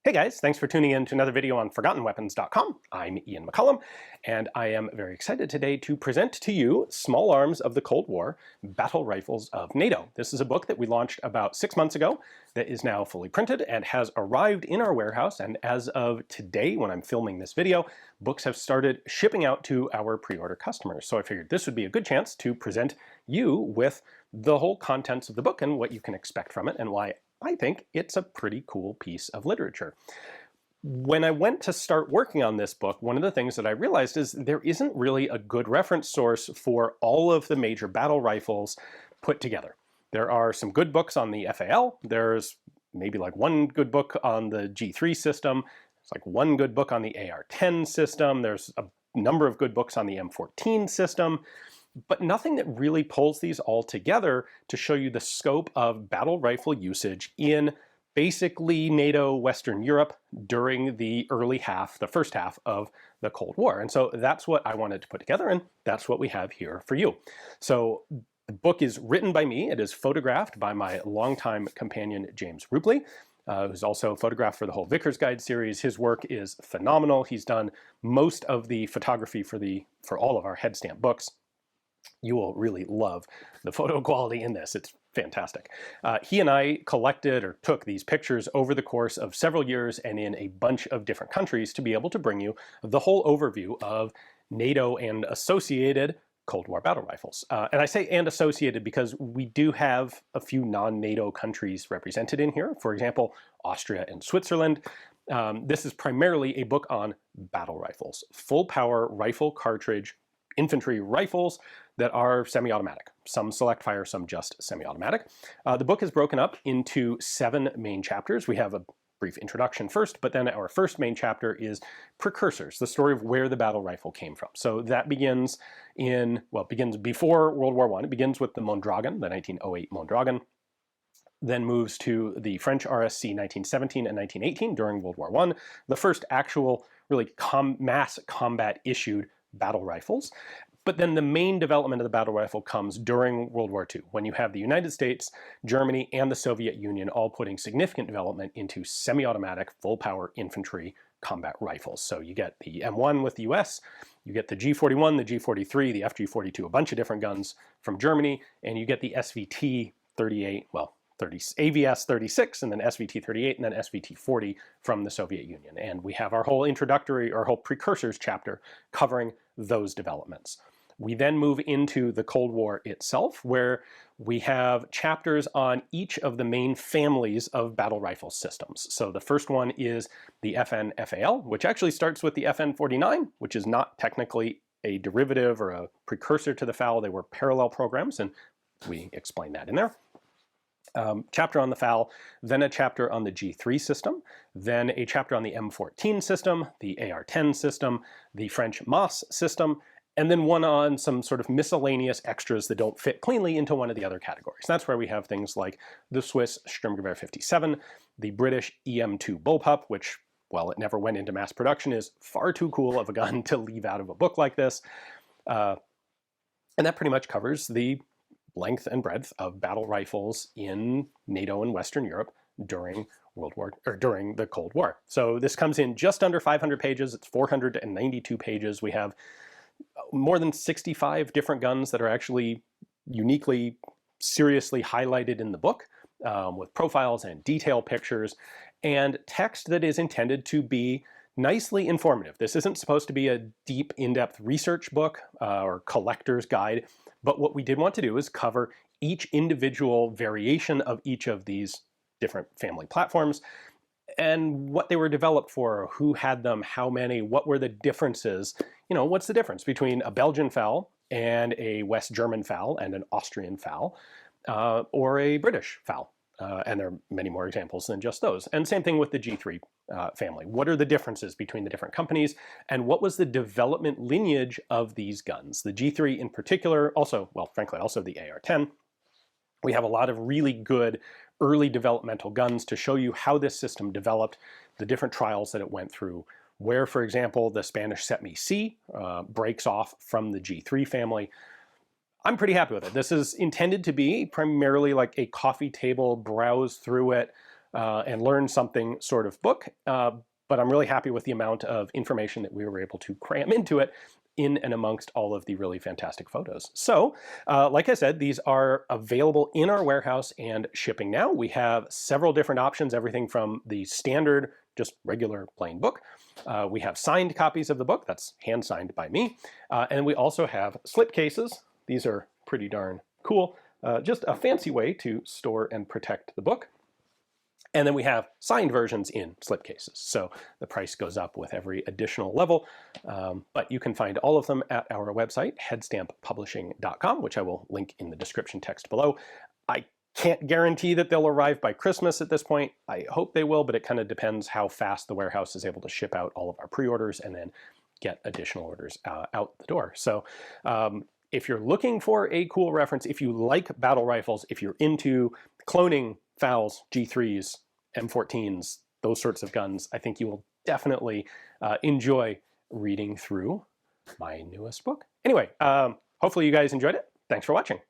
Hey guys, thanks for tuning in to another video on ForgottenWeapons.com. I'm Ian McCullum, and I am very excited today to present to you Small Arms of the Cold War, Battle Rifles of NATO. This is a book that we launched about 6 months ago that is now fully printed and has arrived in our warehouse, and as of today, when I'm filming this video, books have started shipping out to our pre-order customers. So I figured this would be a good chance to present you with the whole contents of the book and what you can expect from it and why I think it's a pretty cool piece of literature. When I went to start working on this book, one of the things that I realized is there isn't really a good reference source for all of the major battle rifles put together. There are some good books on the FAL. There's maybe like one good book on the G3 system. It's like one good book on the AR-10 system. There's a number of good books on the M14 system, but nothing that really pulls these all together to show you the scope of battle rifle usage in basically NATO Western Europe during the first half of the Cold War. And so that's what I wanted to put together, and that's what we have here for you. So the book is written by me. It is photographed by my longtime companion, James Rupley, who's also photographed for the whole Vickers Guide series. His work is phenomenal. He's done most of the photography for all of our head stamp books. You will really love the photo quality in this. It's fantastic. He and I collected or took these pictures over the course of several years and in a bunch of different countries to be able to bring you the whole overview of NATO and associated Cold War battle rifles. And I say and associated because we do have a few non-NATO countries represented in here. For example, Austria and Switzerland. This is primarily a book on battle rifles, full power rifle cartridge infantry rifles that are semi-automatic. Some select fire, some just semi-automatic. The book is broken up into 7 main chapters. We have a brief introduction first, but then our first main chapter is precursors, the story of where the battle rifle came from. So that begins before World War I. It begins with the Mondragon, the 1908 Mondragon, then moves to the French RSC 1917 and 1918 during World War I, the first actual really mass combat issued battle rifles. But then the main development of the battle rifle comes during World War II, when you have the United States, Germany, and the Soviet Union all putting significant development into semi-automatic, full-power infantry combat rifles. So you get the M1 with the US, you get the G41, the G43, the FG42, a bunch of different guns from Germany, and you get the SVT-38, AVS-36, and then SVT-38, and then SVT-40 from the Soviet Union. And we have our whole precursors chapter covering those developments. We then move into the Cold War itself, where we have chapters on each of the main families of battle rifle systems. So the first one is the FN-FAL, which actually starts with the FN-49, which is not technically a derivative or a precursor to the FAL. They were parallel programs, and we explain that in there. Chapter on the FAL, then a chapter on the G3 system, then a chapter on the M14 system, the AR-10 system, the French MAS system, and then one on some sort of miscellaneous extras that don't fit cleanly into one of the other categories. That's where we have things like the Swiss Sturmgewehr 57, the British EM2 Bullpup, which, while it never went into mass production, is far too cool of a gun to leave out of a book like this. And that pretty much covers the length and breadth of battle rifles in NATO and Western Europe during the Cold War. So this comes in just under 500 pages. It's 492 pages. We have more than 65 different guns that are actually uniquely, seriously highlighted in the book, with profiles and detail pictures and text that is intended to be nicely informative. This isn't supposed to be a deep, in-depth research book or collector's guide, but what we did want to do is cover each individual variation of each of these different family platforms and what they were developed for, who had them, how many, what were the differences. What's the difference between a Belgian FAL and a West German FAL and an Austrian FAL or a British FAL? And there are many more examples than just those. And same thing with the G3 family. What are the differences between the different companies, and what was the development lineage of these guns? The G3 in particular, also the AR-10. We have a lot of really good early developmental guns to show you how this system developed, the different trials that it went through, where, for example, the Spanish SETME-C breaks off from the G3 family. I'm pretty happy with it. This is intended to be primarily like a coffee table, browse through it, and learn something sort of book. But I'm really happy with the amount of information that we were able to cram into it in and amongst all of the really fantastic photos. So, like I said, these are available in our warehouse and shipping now. We have several different options, everything from the standard, just regular plain book. We have signed copies of the book, that's hand signed by me. And we also have slip cases. These are pretty darn cool. Just a fancy way to store and protect the book. And then we have signed versions in slipcases. So the price goes up with every additional level, but you can find all of them at our website, headstamppublishing.com, which I will link in the description text below. I can't guarantee that they'll arrive by Christmas at this point. I hope they will, but it kind of depends how fast the warehouse is able to ship out all of our pre-orders and then get additional orders out the door. So if you're looking for a cool reference, if you like battle rifles, if you're into cloning FALs, G3s, M14s, those sorts of guns, I think you will definitely enjoy reading through my newest book. Anyway, hopefully you guys enjoyed it. Thanks for watching.